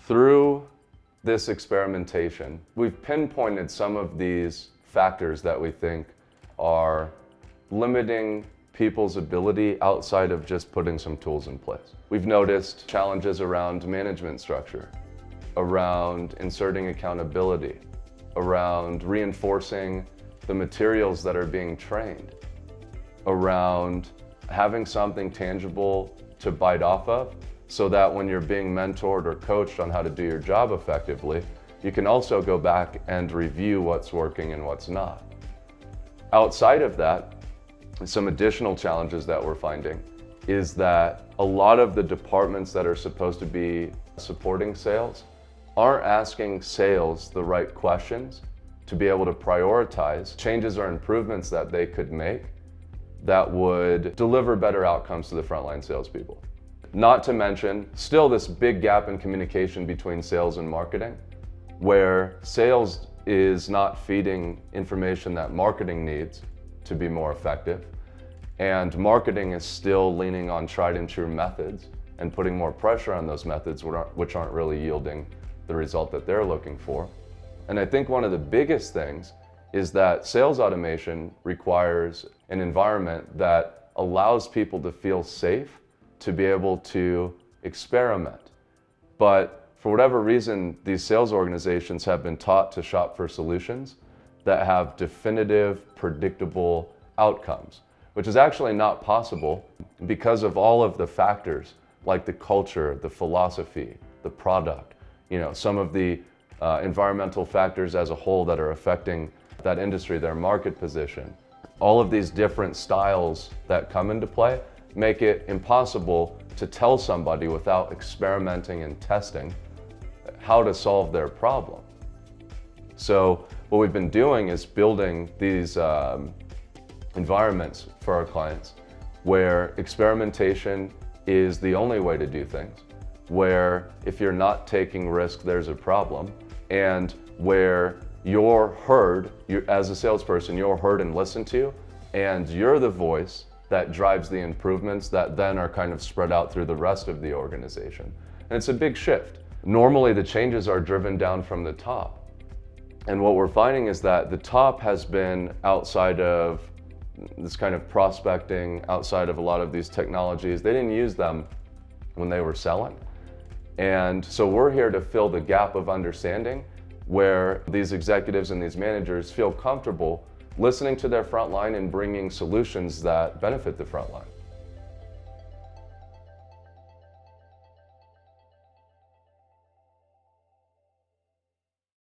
Through this experimentation, we've pinpointed some of these factors that we think are limiting people's ability outside of just putting some tools in place. We've noticed challenges around management structure, around inserting accountability, around reinforcing the materials that are being trained, around having something tangible to bite off of so that when you're being mentored or coached on how to do your job effectively, you can also go back and review what's working and what's not. Outside of that, some additional challenges that we're finding is that a lot of the departments that are supposed to be supporting sales aren't asking sales the right questions to be able to prioritize changes or improvements that they could make that would deliver better outcomes to the frontline salespeople. Not to mention, still this big gap in communication between sales and marketing, where sales is not feeding information that marketing needs to be more effective, and marketing is still leaning on tried and true methods and putting more pressure on those methods which aren't really yielding the result that they're looking for. And I think one of the biggest things is that sales automation requires an environment that allows people to feel safe to be able to experiment. But for whatever reason, these sales organizations have been taught to shop for solutions that have definitive, predictable outcomes, which is actually not possible because of all of the factors like the culture, the philosophy, the product, some of the environmental factors as a whole that are affecting that industry, their market position. All of these different styles that come into play make it impossible to tell somebody without experimenting and testing how to solve their problem. So what we've been doing is building these environments for our clients where experimentation is the only way to do things, where if you're not taking risk, there's a problem, and where you're heard, as a salesperson, you're heard and listened to, and you're the voice that drives the improvements that then are kind of spread out through the rest of the organization. And it's a big shift. Normally the changes are driven down from the top. And what we're finding is that the top has been outside of this kind of prospecting, outside of a lot of these technologies. They didn't use them when they were selling. And so we're here to fill the gap of understanding where these executives and these managers feel comfortable listening to their frontline and bringing solutions that benefit the frontline.